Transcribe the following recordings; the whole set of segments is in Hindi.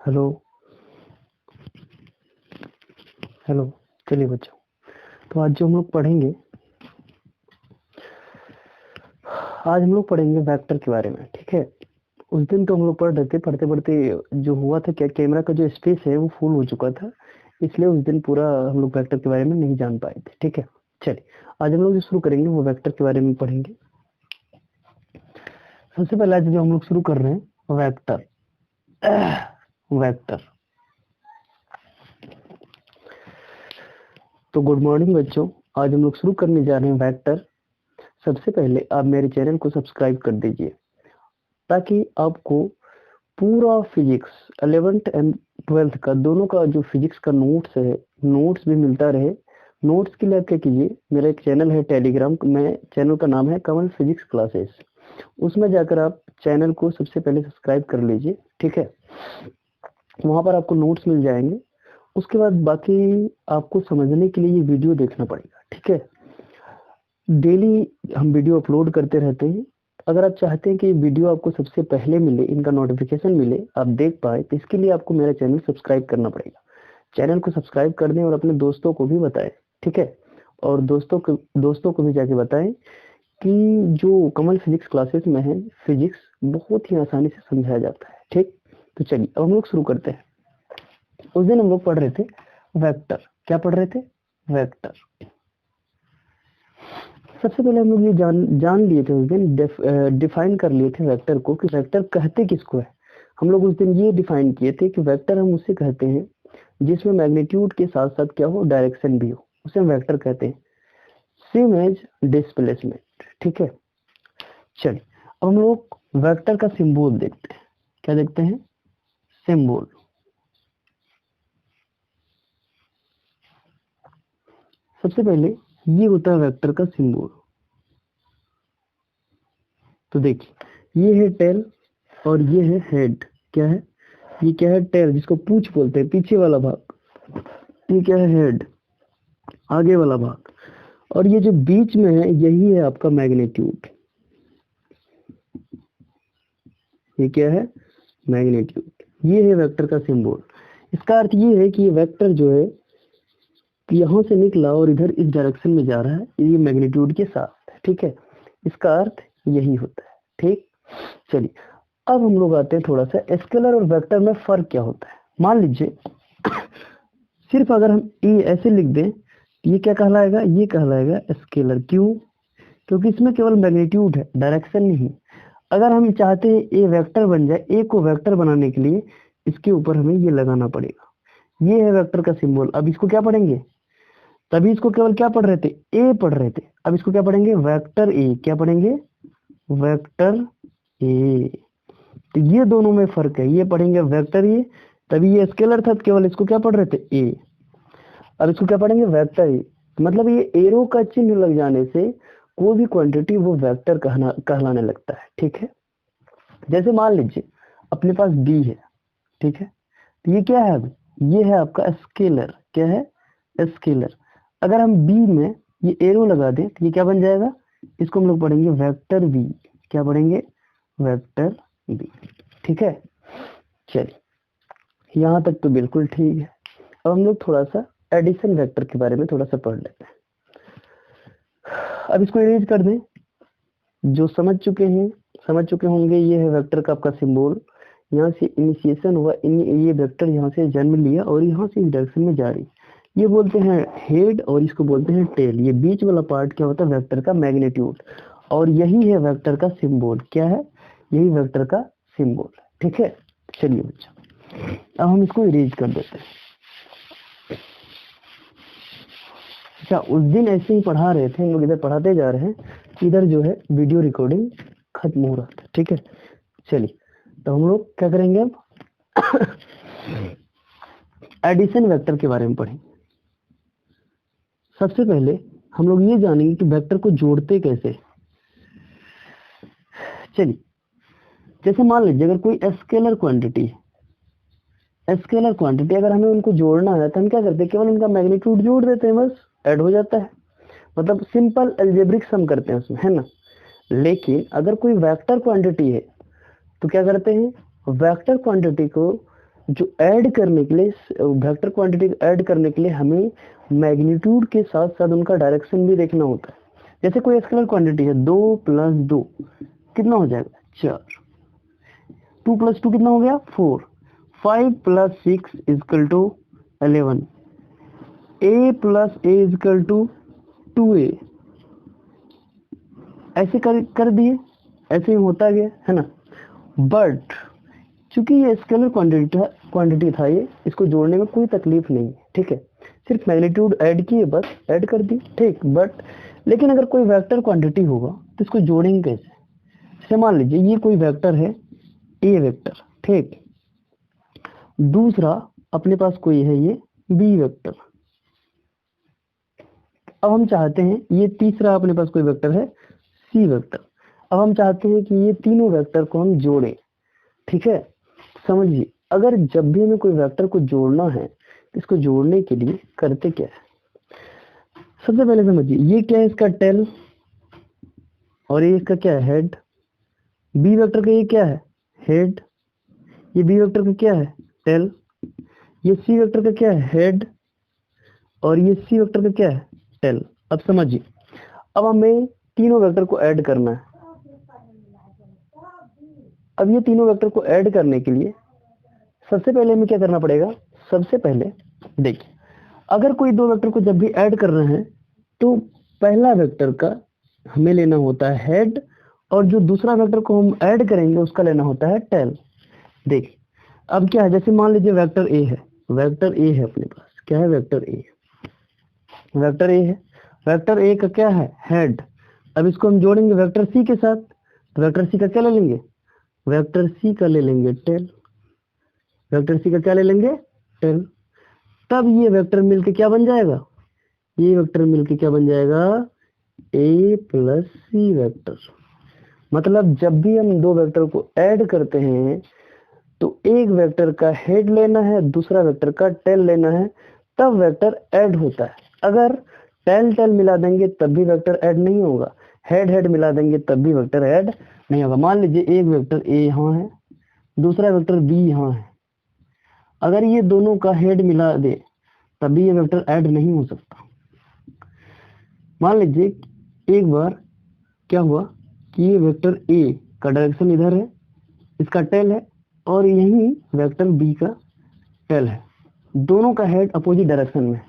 Hello hello. चलिए बच्चों, तो आज जो हम लोग पढ़ेंगे, आज हम लोग पढ़ेंगे वेक्टर के बारे में। ठीक है, उस दिन तो हम लोग पढ़ रहे थे, पढ़ते पढ़ते जो हुआ था क्या, कैमरा का जो स्पेस है वो फुल हो चुका था, इसलिए उस दिन पूरा हम लोग वेक्टर के बारे में नहीं जान पाए थे। ठीक है, चलिए आज हम लोग जो शुरू करेंगे वो वेक्टर के बारे में पढ़ेंगे। सबसे पहले आज जो हम लोग शुरू कर रहे हैं वेक्टर। वेक्टर, तो गुड मॉर्निंग बच्चों, आज हम लोग शुरू करने जा रहे हैं वेक्टर। सबसे पहले आप मेरे चैनल को सब्सक्राइब कर दीजिए ताकि आपको पूरा फिजिक्स 11th एंड 12th का दोनों का जो फिजिक्स का नोट्स है, नोट्स भी मिलता रहे। नोट्स के लिए आप क्या कीजिए, मेरा एक चैनल है टेलीग्राम में, चैनल का नाम है कमल फिजिक्स क्लासेस। उसमें जाकर आप चैनल को सबसे पहले सब्सक्राइब कर लीजिए। ठीक है, वहां पर आपको नोट्स मिल जाएंगे। उसके बाद बाकी आपको समझने के लिए ये वीडियो देखना पड़ेगा। ठीक है, डेली हम वीडियो अपलोड करते रहते हैं। अगर आप चाहते हैं कि वीडियो आपको सबसे पहले मिले, इनका नोटिफिकेशन मिले, आप देख पाए, तो इसके लिए आपको मेरा चैनल सब्सक्राइब करना पड़ेगा। चैनल को सब्सक्राइब कर दें और अपने दोस्तों को भी बताएं। ठीक है, और दोस्तों को भी जाके बताएं कि जो कमल फिजिक्स क्लासेस में है, फिजिक्स बहुत ही आसानी से समझाया जाता है। ठीक, तो चलिए अब हम लोग शुरू करते हैं। उस दिन हम लोग पढ़ रहे थे वेक्टर। क्या पढ़ रहे थे? वेक्टर। सबसे पहले हम लोग ये जान लिए थे उस दिन, डिफाइन कर लिए थे वेक्टर को कि वेक्टर कहते किसको है। हम लोग उस दिन ये डिफाइन किए थे कि वेक्टर हम उसे कहते हैं जिसमें मैग्नीट्यूड के साथ साथ क्या हो, डायरेक्शन भी हो, उसे हम वेक्टर कहते हैं, सेम एज डिस्प्लेसमेंट। ठीक है, चलिए अब हम लोग वेक्टर का सिंबल देखते हैं। क्या देखते हैं? सिंबल। सबसे पहले ये होता है वेक्टर का सिंबल। तो देखिए, ये है टेल और ये है हेड। क्या है? ये क्या है? टेल, जिसको पूंछ बोलते हैं, पीछे वाला भाग। ये क्या है? हेड, आगे वाला भाग। और ये जो बीच में है यही है आपका मैग्नीट्यूड। ये क्या है? मैग्नीट्यूड। ये है वेक्टर का सिंबल। इसका अर्थ ये है कि ये वेक्टर जो है कि यहाँ से निकला और इधर इस डायरेक्शन में जा रहा है, ये मैग्नीट्यूड के साथ है। ठीक है, इसका अर्थ यही होता है। ठीक, चलिए अब हम लोग आते हैं थोड़ा सा स्केलर और वेक्टर में फर्क क्या होता है। मान लीजिए सिर्फ अगर हम ये ऐसे लिख दें, ये क्या कहलाएगा? ये कहलाएगा स्केलर। क्यों? क्योंकि इसमें केवल मैग्नीट्यूड है, डायरेक्शन नहीं। अगर हम चाहते हैं ए वेक्टर बन जाए, ए को वेक्टर बनाने के लिए इसके ऊपर हमें ये लगाना पड़ेगा। ये है वेक्टर का सिंबल। अब इसको क्या पढ़ेंगे? तभी इसको केवल क्या पढ़ रहे थे? ए पढ़ रहे थे। अब इसको क्या पढ़ेंगे? Vector A. क्या पढ़ेंगे? Vector A. तो ये दोनों में फर्क है। ये पढ़ेंगे वेक्टर ए, तभी ये स्केलर था, केवल इसको क्या पढ़ रहे थे? ए। अब इसको क्या पढ़ेंगे? Vector A. मतलब ये एरो का चिन्ह लग जाने से कोई भी क्वांटिटी वो वेक्टर कहलाने लगता है। ठीक है, जैसे मान लीजिए अपने पास बी है। ठीक है, तो ये क्या है? अब ये है आपका स्केलर। क्या है? स्केलर। अगर हम बी में ये एरो लगा दें तो ये क्या बन जाएगा? इसको हम लोग पढ़ेंगे वेक्टर बी। क्या पढ़ेंगे? Vector B. ठीक है, चलिए यहाँ तक तो बिल्कुल ठीक है। अब हम लोग थोड़ा सा एडिशन वेक्टर के बारे में थोड़ा सा पढ़ लेते हैं। अब इसको इरेज कर दें। जो समझ चुके होंगे, ये है वेक्टर का आपका सिंबल। यहाँ से इनिशिएशन हुआ, ये वेक्टर यहाँ से जन्म लिया और यहाँ से इस डायरेक्शन में जा रही। ये बोलते हैं हेड और इसको बोलते हैं टेल। ये बीच वाला पार्ट क्या होता है? वेक्टर का मैग्नीट्यूड। और यही है वेक्टर का सिंबल। क्या है? यही वेक्टर का सिंबल। ठीक है, चलिए बच्चा अब हम इसको इरेज कर देते हैं। अच्छा, उस दिन ऐसे ही पढ़ा रहे थे हम लोग, इधर पढ़ाते जा रहे हैं, इधर जो है वीडियो रिकॉर्डिंग खत्म हो रहा था। ठीक है, चलिए तो हम लोग क्या करेंगे अब? एडिशन वेक्टर के बारे में पढ़ें। सबसे पहले हम लोग ये जानेंगे कि वेक्टर को जोड़ते कैसे। चलिए, जैसे मान लीजिए अगर कोई स्केलर क्वांटिटी है, स्केलर क्वांटिटी अगर हमें उनको जोड़ना है तो हम क्या करते हैं? केवल उनका मैग्नीट्यूड जोड़ देते हैं, बस ऐड हो जाता है। मतलब सिंपल अलजेब्रिक सम करते हैं उसमें, है ना। लेकिन अगर कोई वेक्टर क्वांटिटी है तो क्या करते हैं? वेक्टर क्वांटिटी को जो ऐड करने के लिए, वेक्टर क्वांटिटी ऐड करने के लिए हमें मैग्नीट्यूड के साथ साथ उनका डायरेक्शन भी देखना होता है। जैसे कोई स्केलर क्वांटिटी है 2 + 2 कितना हो जाएगा 4, 2 + 2 कितना हो गया 4, 5 + 6 = 11, a + a = 2a। ऐसे कर दिए, ऐसे ही होता गया है ना। बट चूंकि ये स्केलर क्वांटिटी था ये, इसको जोड़ने में कोई तकलीफ नहीं है, ठीक है। सिर्फ मैग्नीट्यूड ऐड किए, बस ऐड कर दी, ठीक। बट लेकिन अगर कोई वेक्टर क्वांटिटी होगा तो इसको जोड़ेंगे कैसे? जैसे मान लीजिए ये कोई वेक्टर है ए वेक्टर, ठीक। दूसरा अपने पास कोई है ये बी वेक्टर। अब हम चाहते हैं ये तीसरा अपने पास कोई वेक्टर है सी वेक्टर। अब हम चाहते हैं कि ये तीनों वेक्टर को हम जोड़ें, ठीक है। समझिए, अगर जब भी हमें कोई वेक्टर को जोड़ना है, इसको जोड़ने के लिए करते क्या है? सबसे पहले समझिए, ये क्या है इसका टेल, और ये इसका क्या है हेड। बी वेक्टर का ये क्या है हेड, ये बी वेक्टर का क्या है टेल, ये सी वेक्टर का क्या है हेड, और ये सी वेक्टर का क्या है टेल। अब समझिए, अब हमें तीनों वेक्टर को ऐड करना है। अब ये तीनों वेक्टर को ऐड करने के लिए सबसे पहले हमें क्या करना पड़ेगा? सबसे पहले देखिए, अगर कोई दो वेक्टर को जब भी ऐड कर रहे हैं तो पहला वेक्टर का हमें लेना होता है हेड, और जो दूसरा वेक्टर को हम ऐड करेंगे उसका लेना होता है टेल। देखिए अब क्या है, जैसे मान लीजिए वेक्टर ए है, वेक्टर ए है अपने पास, क्या है वेक्टर ए, वेक्टर ए है, वेक्टर ए का क्या है हेड। अब इसको हम जोड़ेंगे वेक्टर सी के साथ, तो वेक्टर सी का क्या ले लेंगे? वेक्टर सी का ले लेंगे टेल, वेक्टर सी का क्या ले लेंगे टेल। तब ये वेक्टर मिलके क्या बन जाएगा? ये वेक्टर मिलके क्या बन जाएगा? ए प्लस सी वेक्टर। मतलब जब भी हम दो वेक्टर को ऐड करते हैं तो एक वेक्टर का हेड लेना है, दूसरा वेक्टर का टेल लेना है, तब वेक्टर ऐड होता है। अगर टेल टेल मिला देंगे तब भी वेक्टर ऐड नहीं होगा, हेड हेड मिला देंगे तब भी वेक्टर ऐड नहीं होगा। मान लीजिए एक वेक्टर ए यहाँ है, दूसरा वेक्टर बी यहाँ है, अगर ये दोनों का हेड मिला दे तब भी ये वेक्टर ऐड नहीं हो सकता। मान लीजिए एक बार क्या हुआ कि ये वेक्टर ए का डायरेक्शन इधर है, इसका टेल है, और यही वेक्टर बी का टेल है, दोनों का हेड अपोजिट डायरेक्शन में,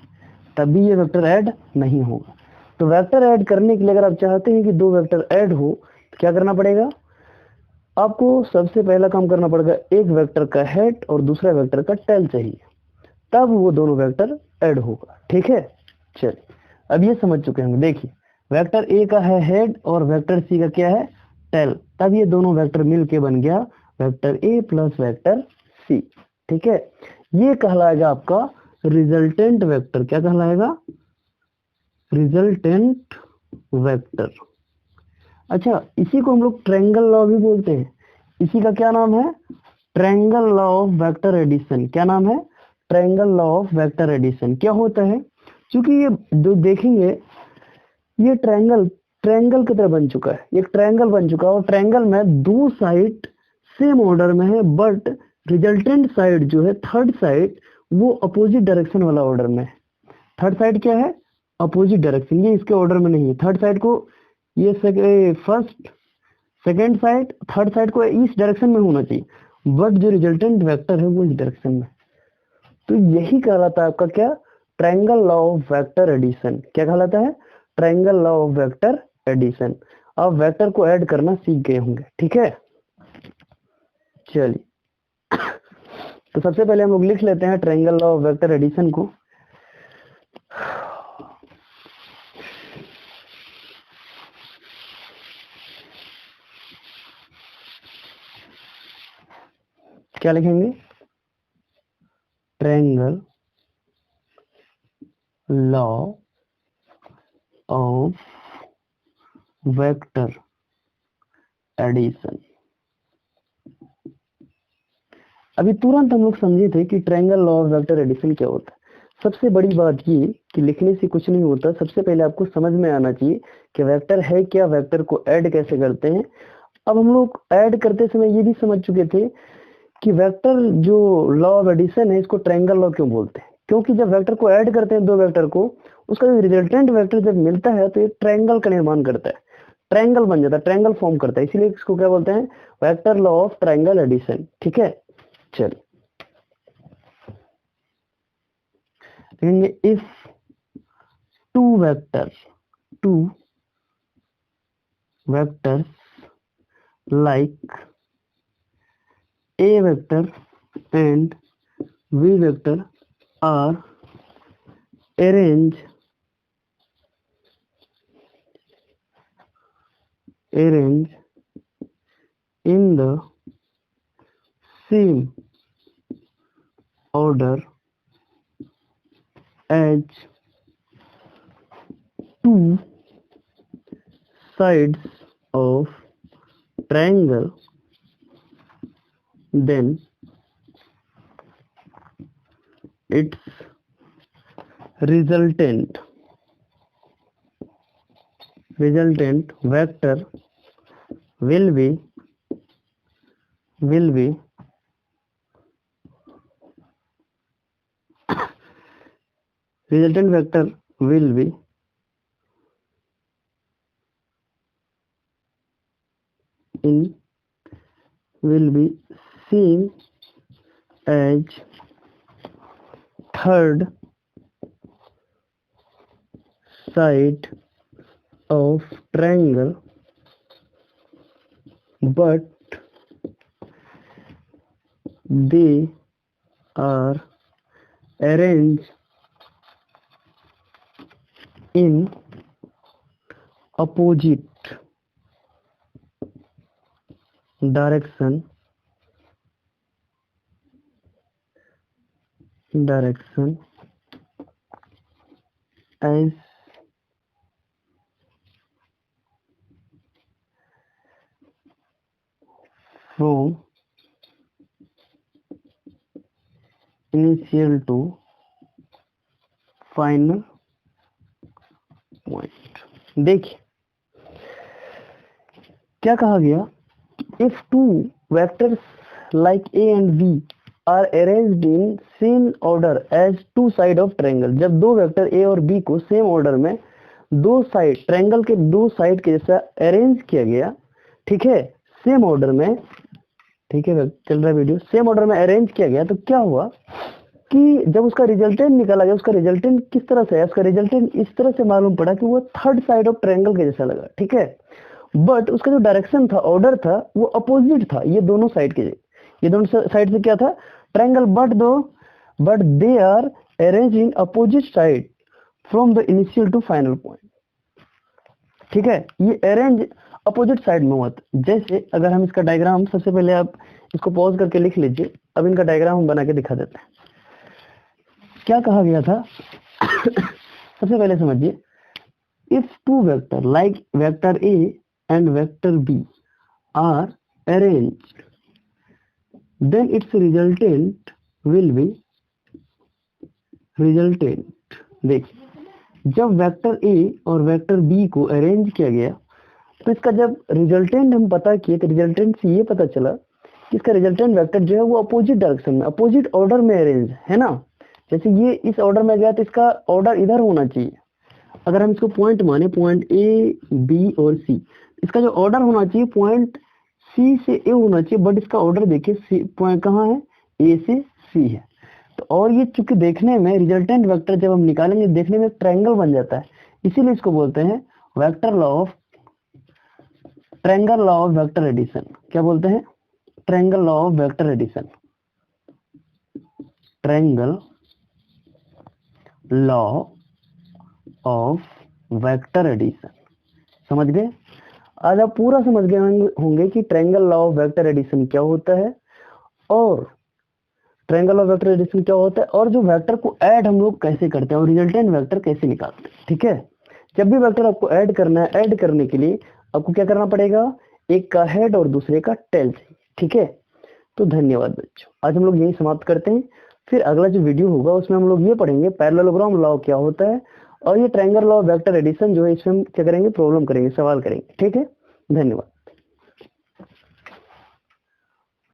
तब भी ये वेक्टर ऐड नहीं होगा। तो वेक्टर ऐड करने के लिए अगर आप चाहते हैं कि दो वेक्टर ऐड हो तो क्या करना पड़ेगा? आपको सबसे पहला काम करना पड़ेगा, एक वेक्टर का हेड और दूसरा वेक्टर का टेल चाहिए, तब वो दोनों वेक्टर ऐड होगा, ठीक है। चलिए अब ये समझ चुके हैं। देखिए वेक्टर ए का है हेड और वेक्टर सी का क्या है टेल, तब ये दोनों वेक्टर मिलके बन गया vector A plus vector C, ठीक है। ये कहलाएगा आपका रिजल्टेंट वेक्टर। क्या कहलाएगा? Resultant vector. अच्छा, इसी को हम लोग ट्रायंगल लॉ भी बोलते हैं। इसी का क्या नाम है? Triangle law of vector addition. क्या नाम है? Triangle law of vector addition. क्या होता है? क्योंकि ये जो देखेंगे ये ट्रायंगल की तरह बन चुका है, एक ट्रायंगल बन चुका है, और ट्रायंगल में दो साइड सेम ऑर्डर में है, बट रिजल्टेंट साइड जो है थर्ड साइड वो अपोजिट डायरेक्शन वाला ऑर्डर में है। थर्ड साइड क्या है? Opposite direction. ये इसके ऑर्डर में नहीं है। थर्ड साइड को ये first second side, third side को इस डायरेक्शन में होना चाहिए, बट जो रिजल्टेंट वेक्टर है वो इस डायरेक्शन में। तो यही कहलाता है आपका क्या? Triangle law of vector addition. क्या कहलाता है? Triangle law of vector addition. अब वेक्टर को ऐड करना सीख गए होंगे, ठीक है। चलिए तो सबसे पहले हम लोग लिख लेते हैं triangle law of vector addition को। क्या लिखेंगे? Triangle law of vector addition. अभी तुरंत हम लोग समझे थे कि triangle law of vector addition क्या होता है। सबसे बड़ी बात ये कि लिखने से कुछ नहीं होता, सबसे पहले आपको समझ में आना चाहिए कि वेक्टर है क्या, वेक्टर को ऐड कैसे करते हैं। अब हम लोग ऐड करते समय ये भी समझ चुके थे कि वेक्टर जो लॉ ऑफ एडिशन है इसको ट्रायंगल लॉ क्यों बोलते हैं, क्योंकि जब वेक्टर को ऐड करते हैं दो वेक्टर को, उसका जो रिजल्टेंट वेक्टर जब मिलता है तो ये ट्रायंगल का निर्माण करता है, ट्रायंगल बन जाता है, ट्रायंगल फॉर्म करता है, इसीलिए इसको क्या बोलते हैं, vector law of triangle addition. ठीक है, चलिए if two vectors like A vector and V vector are arranged in the same order as two sides of triangle, then its resultant vector will be resultant vector will be seen as third side of triangle, but they are arranged in opposite direction as from initial to final point। देखिए क्या कहा गया, if two vectors like A and B are arranged in same order as two side of triangle, जब दो वेक्टर A और B को सेम ऑर्डर में दो साइड ट्रायंगल के दो साइड के जैसा अरेंज किया गया, ठीक है, सेम ऑर्डर में, ठीक है चल रहा है वीडियो, सेम ऑर्डर में अरेंज किया गया, तो क्या हुआ कि जब उसका रिजल्टेंट निकाला गया, उसका रिजल्टेंट किस तरह से है, उसका रिजल्टेंट इस तरह से मालूम पड़ा कि वो थर्ड साइड ऑफ ट्रायंगल के जैसा लगा। ठीक है, बट उसका जो डायरेक्शन था, ऑर्डर था, वो अपोजिट था ये दोनों साइड के, ये दोनों साइड से क्या था, triangle, but they are arrange in opposite side from the initial to final point. ठीक है, ये अरेंज अपोजिट साइड में हुआ। जैसे अगर हम इसका डायग्राम, सबसे पहले आप इसको पॉज करके लिख लीजिए, अब इनका डायग्राम हम बना के दिखा देते हैं। क्या कहा गया था सबसे पहले समझिए, if two vector like vector A and vector B are arranged, then its resultant will be resultant। देखिए जब वेक्टर ए और वेक्टर बी को अरेंज किया गया, तो इसका जब रिजल्टेंट हम पता किए, तो रिजल्टेंट से ये पता चला कि इसका रिजल्टेंट वेक्टर जो है वो अपोजिट डायरेक्शन में, अपोजिट ऑर्डर में अरेंज है ना। जैसे ये इस ऑर्डर में गया तो इसका ऑर्डर इधर होना चाहिए, अगर हम इसको पॉइंट माने, पॉइंट ए बी और सी, इसका जो ऑर्डर होना चाहिए पॉइंट सी से ए होना चाहिए, बट इसका ऑर्डर देखिए पॉइंट कहाँ है, ए से सी है। तो और ये चूंकि देखने में रिजल्टेंट वेक्टर जब हम निकालेंगे देखने में ट्रायंगल बन जाता है, इसीलिए इसको बोलते हैं vector law of triangle law of vector addition. क्या बोलते हैं, triangle law of vector addition, triangle law of vector addition. समझ गए, आज आप पूरा समझ गए होंगे कि triangle law of vector addition क्या होता है, और ट्रायंगल ऑफ वेक्टर एडिशन क्या होता है, और जो वेक्टर को ऐड हम लोग कैसे करते हैं और रिजल्टेंट वेक्टर कैसे निकालते हैं। ठीक है, जब भी वेक्टर आपको ऐड करना है, ऐड करने के लिए आपको क्या करना पड़ेगा, एक का हेड और दूसरे का टेल चाहिए। ठीक है, तो धन्यवाद बच्चों, आज हम लोग यही समाप्त करते हैं। फिर अगला जो वीडियो होगा उसमें हम लोग ये पढ़ेंगे पैरेललोग्राम लॉ क्या होता है, और ये triangle law of vector addition जो है इसमें हम क्या करेंगे, प्रॉब्लम करेंगे, सवाल करेंगे। ठीक है, धन्यवाद।